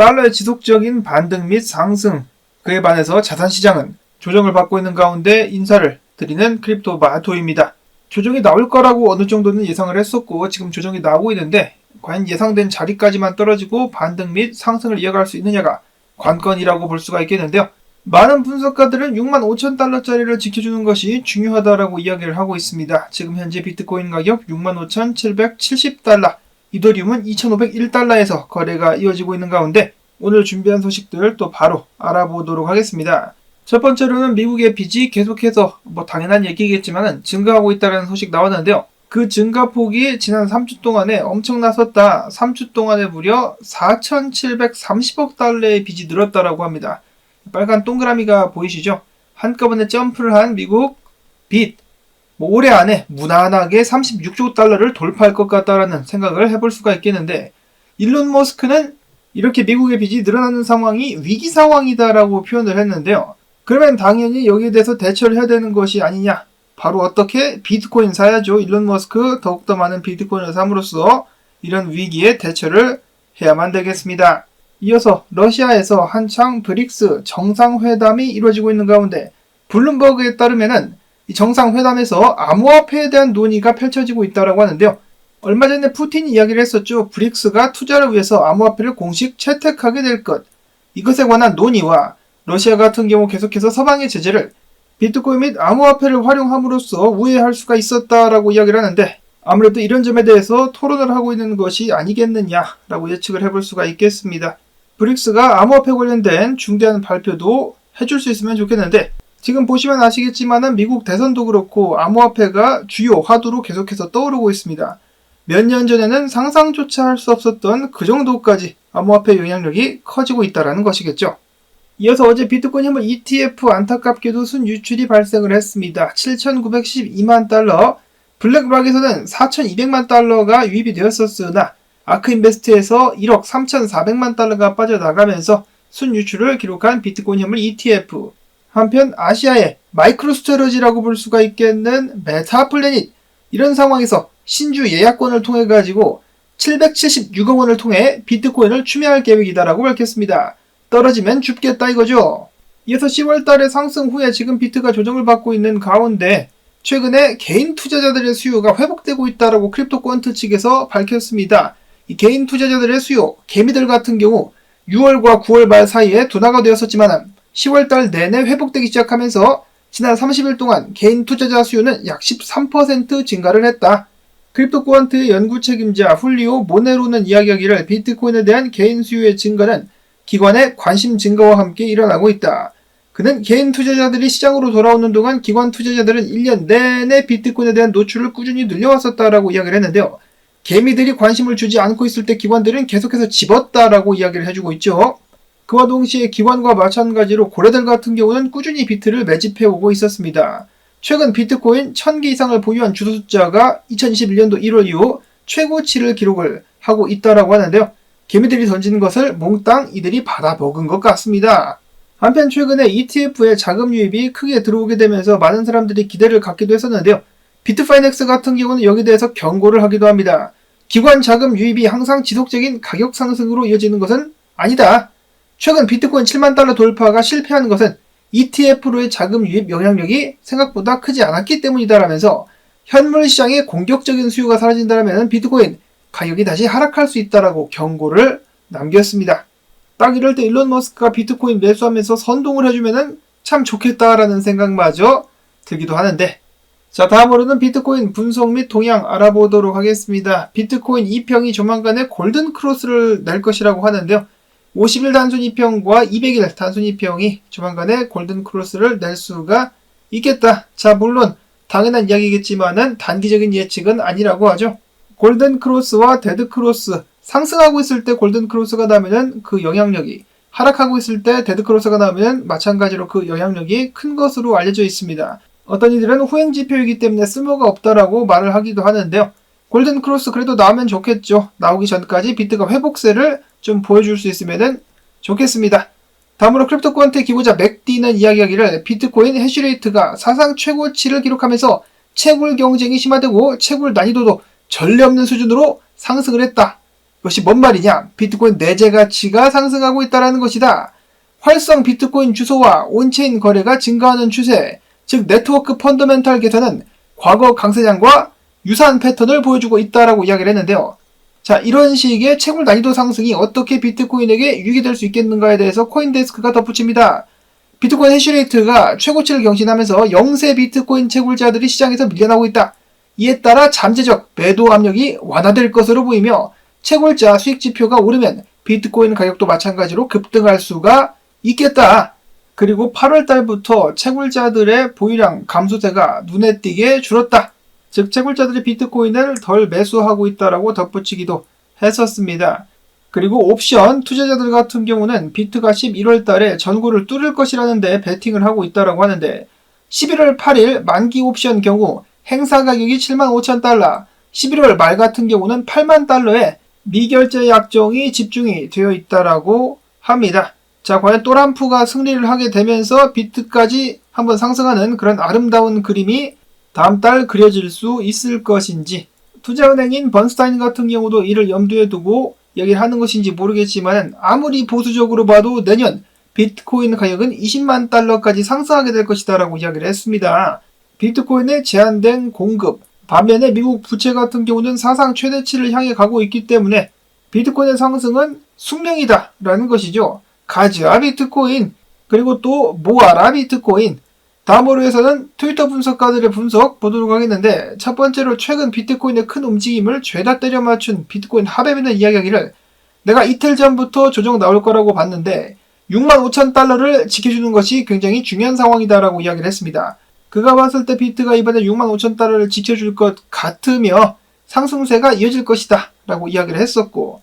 달러의 지속적인 반등 및 상승, 그에 반해서 자산시장은 조정을 받고 있는 가운데 인사를 드리는 크립토 마토입니다. 조정이 나올 거라고 어느 정도는 예상을 했었고 지금 조정이 나오고 있는데 과연 예상된 자리까지만 떨어지고 반등 및 상승을 이어갈 수 있느냐가 관건이라고 볼 수가 있겠는데요. 많은 분석가들은 65,000달러짜리를 지켜주는 것이 중요하다라고 이야기를 하고 있습니다. 지금 현재 비트코인 가격 65,770달러, 이더리움은 2,501달러에서 거래가 이어지고 있는 가운데 오늘 준비한 소식들 또 바로 알아보도록 하겠습니다. 첫 번째로는 미국의 빚이 계속해서 당연한 얘기겠지만 증가하고 있다는 소식 나왔는데요. 그 증가폭이 지난 3주 동안에 엄청났었다. 3주 동안에 무려 4,730억 달러의 빚이 늘었다라고 합니다. 빨간 동그라미가 보이시죠? 한꺼번에 점프를 한 미국 빚. 올해 안에 무난하게 36조 달러를 돌파할 것 같다라는 생각을 해볼 수가 있겠는데 일론 머스크는 이렇게 미국의 빚이 늘어나는 상황이 위기 상황이다라고 표현을 했는데요. 그러면 당연히 여기에 대해서 대처를 해야 되는 것이 아니냐. 바로 어떻게 비트코인 사야죠. 일론 머스크 더욱더 많은 비트코인을 삼으로써 이런 위기에 대처를 해야만 되겠습니다. 이어서 러시아에서 한창 브릭스 정상회담이 이루어지고 있는 가운데 블룸버그에 따르면은 이 정상회담에서 암호화폐에 대한 논의가 펼쳐지고 있다고 하는데요. 얼마 전에 푸틴이 이야기를 했었죠. 브릭스가 투자를 위해서 암호화폐를 공식 채택하게 될 것. 이것에 관한 논의와 러시아 같은 경우 계속해서 서방의 제재를 비트코인 및 암호화폐를 활용함으로써 우회할 수가 있었다라고 이야기를 하는데 아무래도 이런 점에 대해서 토론을 하고 있는 것이 아니겠느냐라고 예측을 해볼 수가 있겠습니다. 브릭스가 암호화폐 관련된 중대한 발표도 해줄 수 있으면 좋겠는데 지금 보시면 아시겠지만 미국 대선도 그렇고 암호화폐가 주요 화두로 계속해서 떠오르고 있습니다. 몇 년 전에는 상상조차 할 수 없었던 그 정도까지 암호화폐 영향력이 커지고 있다는 것이겠죠. 이어서 어제 비트코인 현물 ETF 안타깝게도 순유출이 발생을 했습니다. 7,912만 달러, 블랙락에서는 4,200만 달러가 유입이 되었었으나 아크인베스트에서 1억 3,400만 달러가 빠져나가면서 순유출을 기록한 비트코인 현물 ETF. 한편 아시아의 마이크로스트러지라고 볼 수가 있겠는 메타플래닛, 이런 상황에서 신주 예약권을 통해 가지고 776억 원을 통해 비트코인을 추매할 계획이다라고 밝혔습니다. 떨어지면 죽겠다 이거죠. 이어서 10월달에 상승 후에 지금 비트가 조정을 받고 있는 가운데 최근에 개인 투자자들의 수요가 회복되고 있다라고 크립토 퀀트 측에서 밝혔습니다. 이 개인 투자자들의 수요, 개미들 같은 경우 6월과 9월 말 사이에 둔화가 되었었지만 10월달 내내 회복되기 시작하면서 지난 30일 동안 개인 투자자 수요는 약 13% 증가를 했다. 크립토 퀀트의 연구 책임자 훌리오 모네로는 이야기하기를 비트코인에 대한 개인 수요의 증가는 기관의 관심 증가와 함께 일어나고 있다. 그는 개인 투자자들이 시장으로 돌아오는 동안 기관 투자자들은 1년 내내 비트코인에 대한 노출을 꾸준히 늘려왔었다라고 이야기를 했는데요. 개미들이 관심을 주지 않고 있을 때 기관들은 계속해서 집었다라고 이야기를 해주고 있죠. 그와 동시에 기관과 마찬가지로 고래들 같은 경우는 꾸준히 비트를 매집해오고 있었습니다. 최근 비트코인 1000개 이상을 보유한 주도 숫자가 2021년도 1월 이후 최고치를 기록을 하고 있다라고 하는데요. 개미들이 던지는 것을 몽땅 이들이 받아먹은 것 같습니다. 한편 최근에 ETF에 자금 유입이 크게 들어오게 되면서 많은 사람들이 기대를 갖기도 했었는데요. 비트파이넥스 같은 경우는 여기에 대해서 경고를 하기도 합니다. 기관 자금 유입이 항상 지속적인 가격 상승으로 이어지는 것은 아니다. 최근 비트코인 7만 달러 돌파가 실패한 것은 ETF로의 자금 유입 영향력이 생각보다 크지 않았기 때문이다라면서 현물 시장의 공격적인 수요가 사라진다면 비트코인 가격이 다시 하락할 수 있다라고 경고를 남겼습니다. 딱 이럴 때 일론 머스크가 비트코인 매수하면서 선동을 해주면 참 좋겠다라는 생각마저 들기도 하는데 자, 다음으로는 비트코인 분석 및 동향 알아보도록 하겠습니다. 비트코인 2평이 조만간에 골든 크로스를 낼 것이라고 하는데요. 50일 단순 2평과 200일 단순 2평이 조만간에 골든 크로스를 낼 수가 있겠다. 자, 물론 당연한 이야기겠지만은 단기적인 예측은 아니라고 하죠. 골든 크로스와 데드 크로스, 상승하고 있을 때 골든 크로스가 나면은 그 영향력이, 하락하고 있을 때 데드 크로스가 나면은 마찬가지로 그 영향력이 큰 것으로 알려져 있습니다. 어떤 이들은 후행 지표이기 때문에 쓸모가 없다라고 말을 하기도 하는데요. 골든 크로스 그래도 나오면 좋겠죠. 나오기 전까지 비트가 회복세를 좀 보여줄 수 있으면은 좋겠습니다. 다음으로 크립토 퀀트의 기고자 맥디는 이야기하기를 비트코인 해시레이트가 사상 최고치를 기록하면서 채굴 경쟁이 심화되고 채굴 난이도도 전례 없는 수준으로 상승을 했다. 이것이 뭔 말이냐? 비트코인 내재 가치가 상승하고 있다는 것이다. 활성 비트코인 주소와 온체인 거래가 증가하는 추세, 즉 네트워크 펀더멘탈 개선은 과거 강세장과 유사한 패턴을 보여주고 있다라고 이야기를 했는데요. 자, 이런 식의 채굴 난이도 상승이 어떻게 비트코인에게 유익이 될 수 있겠는가에 대해서 코인데스크가 덧붙입니다. 비트코인 해시레이트가 최고치를 경신하면서 영세 비트코인 채굴자들이 시장에서 밀려나고 있다. 이에 따라 잠재적 매도 압력이 완화될 것으로 보이며 채굴자 수익 지표가 오르면 비트코인 가격도 마찬가지로 급등할 수가 있겠다. 그리고 8월 달부터 채굴자들의 보유량 감소세가 눈에 띄게 줄었다. 즉 채굴자들이 비트코인을 덜 매수하고 있다라고 덧붙이기도 했었습니다. 그리고 옵션 투자자들 같은 경우는 비트가 11월 달에 전고를 뚫을 것이라는 데 베팅을 하고 있다라고 하는데 11월 8일 만기 옵션 경우 행사 가격이 75,000달러, 11월 말 같은 경우는 8만 달러에 미결제 약정이 집중이 되어 있다라고 합니다. 자, 과연 또람프가 승리를 하게 되면서 비트까지 한번 상승하는 그런 아름다운 그림이 다음 달 그려질 수 있을 것인지, 투자은행인 번스타인 같은 경우도 이를 염두에 두고 얘기를 하는 것인지 모르겠지만 아무리 보수적으로 봐도 내년 비트코인 가격은 20만 달러까지 상승하게 될 것이다 라고 이야기를 했습니다. 비트코인의 제한된 공급, 반면에 미국 부채 같은 경우는 사상 최대치를 향해 가고 있기 때문에 비트코인의 상승은 숙명이다 라는 것이죠. 가즈아 비트코인, 그리고 또 모아라 비트코인. 다음으로 해서는 트위터 분석가들의 분석 보도록 하겠는데, 첫 번째로 최근 비트코인의 큰 움직임을 죄다 때려 맞춘 비트코인 하베비는 이야기하기를, 내가 이틀 전부터 조정 나올 거라고 봤는데 65,000달러를 지켜주는 것이 굉장히 중요한 상황이다라고 이야기를 했습니다. 그가 봤을 때 비트가 이번에 65,000달러를 지켜줄 것 같으며 상승세가 이어질 것이다 라고 이야기를 했었고,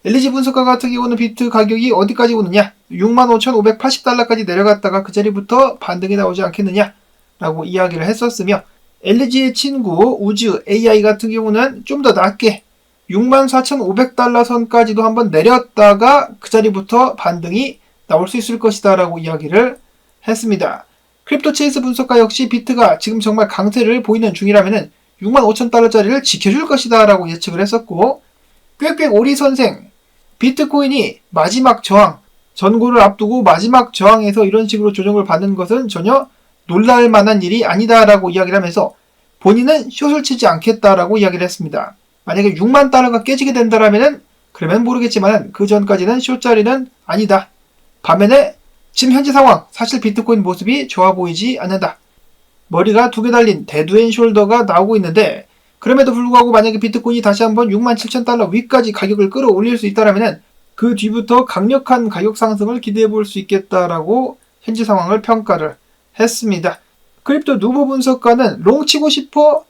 LG 분석가 같은 경우는 비트 가격이 어디까지 오느냐, 65,580달러까지 내려갔다가 그 자리부터 반등이 나오지 않겠느냐 라고 이야기를 했었으며, LG의 친구 우즈 AI 같은 경우는 좀 더 낮게 64,500달러 선까지도 한번 내렸다가 그 자리부터 반등이 나올 수 있을 것이다 라고 이야기를 했습니다. 크립토 체이스 분석가 역시 비트가 지금 정말 강세를 보이는 중이라면 65,000달러짜리를 지켜줄 것이다 라고 예측을 했었고, 꽥꽥 오리 선생, 비트코인이 마지막 저항, 전고를 앞두고 마지막 저항에서 이런 식으로 조정을 받는 것은 전혀 놀랄 만한 일이 아니다라고 이야기를 하면서 본인은 숏을 치지 않겠다라고 이야기를 했습니다. 만약에 6만 달러가 깨지게 된다라면은 그러면 모르겠지만 그 전까지는 숏자리는 아니다. 반면에 지금 현재 상황, 사실 비트코인 모습이 좋아 보이지 않는다. 머리가 두 개 달린 데드앤숄더가 나오고 있는데, 그럼에도 불구하고 만약에 비트코인이 다시 한번 67,000달러 위까지 가격을 끌어올릴 수 있다면 그 뒤부터 강력한 가격 상승을 기대해 볼 수 있겠다라고 현재 상황을 평가를 했습니다. 크립토 누보 분석가는 롱 치고 싶어?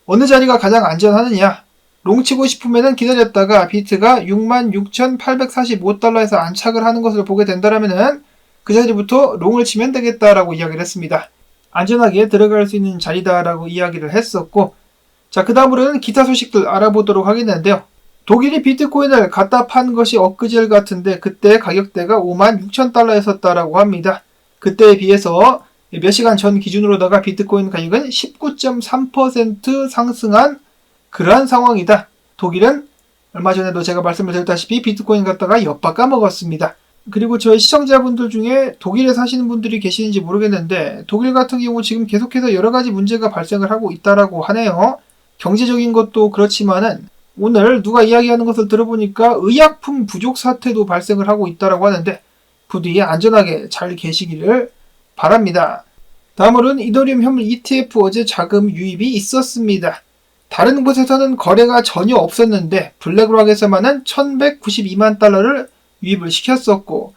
어느 자리가 가장 안전하느냐? 롱 치고 싶으면 기다렸다가 비트가 66,845달러에서 안착을 하는 것을 보게 된다면 그 자리부터 롱을 치면 되겠다라고 이야기를 했습니다. 안전하게 들어갈 수 있는 자리다라고 이야기를 했었고, 자, 그 다음으로는 기타 소식들 알아보도록 하겠는데요. 독일이 비트코인을 갖다 판 것이 엊그제 같은데 그때 가격대가 56,000달러였었다라고 합니다. 그때에 비해서 몇 시간 전 기준으로다가 비트코인 가격은 19.3% 상승한 그러한 상황이다. 독일은 얼마 전에도 제가 말씀을 드렸다시피 비트코인 갖다가 엿바 까먹었습니다. 그리고 저희 시청자분들 중에 독일에 사시는 분들이 계시는지 모르겠는데 독일 같은 경우 지금 계속해서 여러 가지 문제가 발생을 하고 있다라고 하네요. 경제적인 것도 그렇지만은 오늘 누가 이야기하는 것을 들어보니까 의약품 부족 사태도 발생을 하고 있다라고 하는데 부디 안전하게 잘 계시기를 바랍니다. 다음으로는 이더리움 현물 ETF 어제 자금 유입이 있었습니다. 다른 곳에서는 거래가 전혀 없었는데 블랙락에서만은 1,192만 달러를 유입을 시켰었고,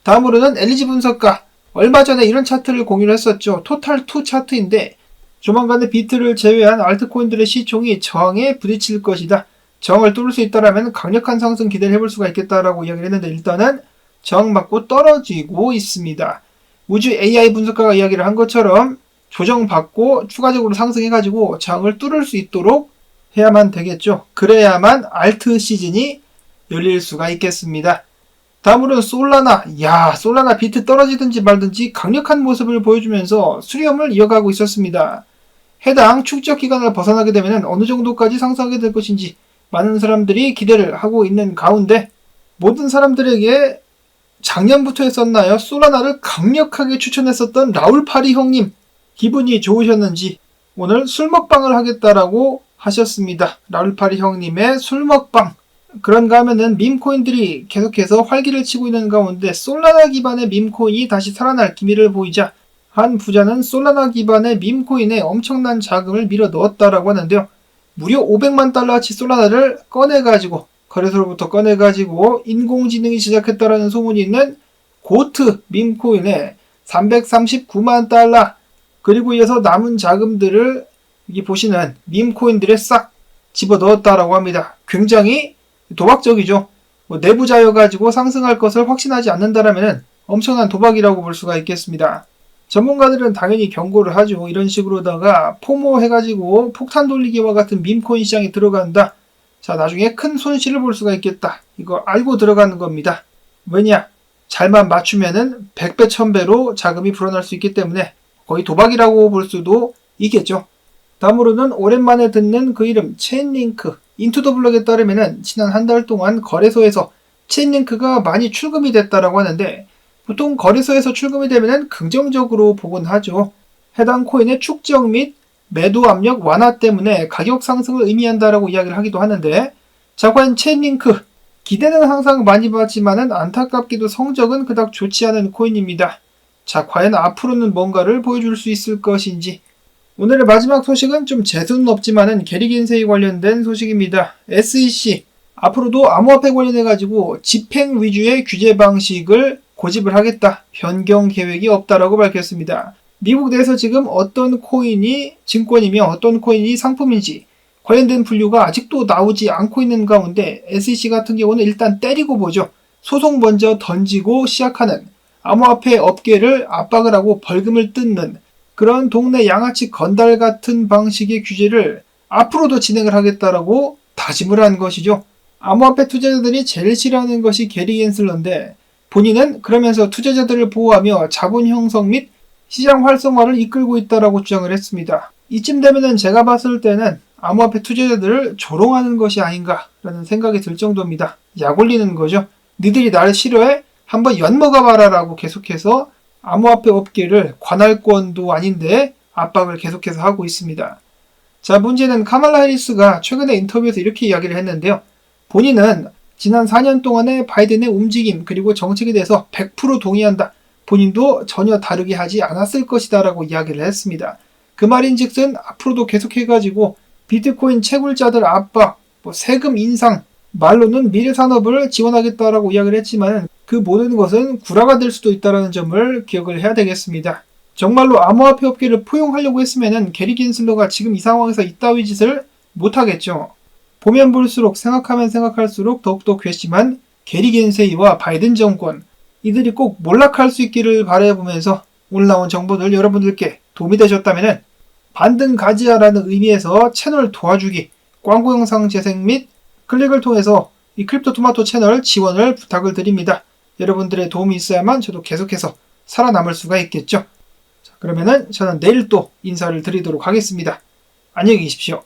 다음으로는 LG 분석가, 얼마 전에 이런 차트를 공유를 했었죠. 토탈2 차트인데 조만간에 비트를 제외한 알트코인들의 시총이 저항에 부딪힐 것이다. 저항을 뚫을 수 있다면 강력한 상승 기대를 해볼 수가 있겠다라고 이야기를 했는데 일단은 저항받고 떨어지고 있습니다. 우주 AI 분석가가 이야기를 한 것처럼 조정받고 추가적으로 상승해가지고 저항을 뚫을 수 있도록 해야만 되겠죠. 그래야만 알트 시즌이 열릴 수가 있겠습니다. 다음으로는 솔라나. 솔라나 비트 떨어지든지 말든지 강력한 모습을 보여주면서 수렴을 이어가고 있었습니다. 해당 축적 기간을 벗어나게 되면 어느 정도까지 상승하게 될 것인지 많은 사람들이 기대를 하고 있는 가운데 모든 사람들에게 작년부터 했었나요? 솔라나를 강력하게 추천했었던 라울파리 형님 기분이 좋으셨는지 오늘 술 먹방을 하겠다라고 하셨습니다. 라울파리 형님의 술 먹방. 그런가 하면은 밈코인들이 계속해서 활기를 치고 있는 가운데 솔라나 기반의 밈코인이 다시 살아날 기미를 보이자 한 부자는 솔라나 기반의 밈코인에 엄청난 자금을 밀어 넣었다라고 하는데요. 무려 500만 달러치 솔라나를 꺼내가지고 거래소로부터 꺼내가지고 인공지능이 제작했다라는 소문이 있는 고트 밈코인에 339만 달러 그리고 이어서 남은 자금들을 여기 보시는 밈코인들에 싹 집어넣었다라고 합니다. 굉장히 도박적이죠. 내부자여가지고 상승할 것을 확신하지 않는다라면 엄청난 도박이라고 볼 수가 있겠습니다. 전문가들은 당연히 경고를 하죠. 이런 식으로다가 포모 해가지고 폭탄 돌리기와 같은 밈코인 시장에 들어간다. 자, 나중에 큰 손실을 볼 수가 있겠다. 이거 알고 들어가는 겁니다. 왜냐? 잘만 맞추면은 100배, 1000배로 자금이 불어날 수 있기 때문에 거의 도박이라고 볼 수도 있겠죠. 다음으로는 오랜만에 듣는 그 이름 체인링크. 인투더블럭에 따르면은 지난 한 달 동안 거래소에서 체인링크가 많이 출금이 됐다라고 하는데 보통 거래소에서 출금이 되면은 긍정적으로 보곤 하죠. 해당 코인의 축적 및 매도 압력 완화 때문에 가격 상승을 의미한다라고 이야기를 하기도 하는데 자, 과연 체인링크 기대는 항상 많이 받지만은 안타깝게도 성적은 그닥 좋지 않은 코인입니다. 자, 과연 앞으로는 뭔가를 보여줄 수 있을 것인지. 오늘의 마지막 소식은 좀 재수는 없지만은 게리긴세이 관련된 소식입니다. SEC 앞으로도 암호화폐 관련해가지고 집행 위주의 규제 방식을 고집을 하겠다. 변경 계획이 없다라고 밝혔습니다. 미국 내에서 지금 어떤 코인이 증권이며 어떤 코인이 상품인지 관련된 분류가 아직도 나오지 않고 있는 가운데 SEC 같은 경우는 일단 때리고 보죠. 소송 먼저 던지고 시작하는 암호화폐 업계를 압박을 하고 벌금을 뜯는 그런 동네 양아치 건달 같은 방식의 규제를 앞으로도 진행을 하겠다라고 다짐을 한 것이죠. 암호화폐 투자자들이 제일 싫어하는 것이 게리 겐슬러인데 본인은 그러면서 투자자들을 보호하며 자본 형성 및 시장 활성화를 이끌고 있다라고 주장을 했습니다. 이쯤 되면은 제가 봤을 때는 암호화폐 투자자들을 조롱하는 것이 아닌가라는 생각이 들 정도입니다. 약 올리는 거죠. 니들이 나를 싫어해? 한번 엿먹어봐라 라고 계속해서 암호화폐 업계를 관할권도 아닌데 압박을 계속해서 하고 있습니다. 자, 문제는 카말라 해리스가 최근에 인터뷰에서 이렇게 이야기를 했는데요. 본인은 지난 4년 동안의 바이든의 움직임 그리고 정책에 대해서 100% 동의한다. 본인도 전혀 다르게 하지 않았을 것이다 라고 이야기를 했습니다. 그 말인즉슨 앞으로도 계속해가지고 비트코인 채굴자들 압박, 세금 인상, 말로는 미래 산업을 지원하겠다라고 이야기를 했지만 그 모든 것은 구라가 될 수도 있다는 점을 기억을 해야 되겠습니다. 정말로 암호화폐 업계를 포용하려고 했으면 게리 겐슬러가 지금 이 상황에서 이따위 짓을 못하겠죠. 보면 볼수록 생각하면 생각할수록 더욱더 괘씸한 게리 겐세이와 바이든 정권 이들이 꼭 몰락할 수 있기를 바라보면서 오늘 나온 정보들 여러분들께 도움이 되셨다면 반등 가지야라는 의미에서 채널 도와주기, 광고 영상 재생 및 클릭을 통해서 이 크립토 토마토 채널 지원을 부탁을 드립니다. 여러분들의 도움이 있어야만 저도 계속해서 살아남을 수가 있겠죠. 자, 그러면은 저는 내일 또 인사를 드리도록 하겠습니다. 안녕히 계십시오.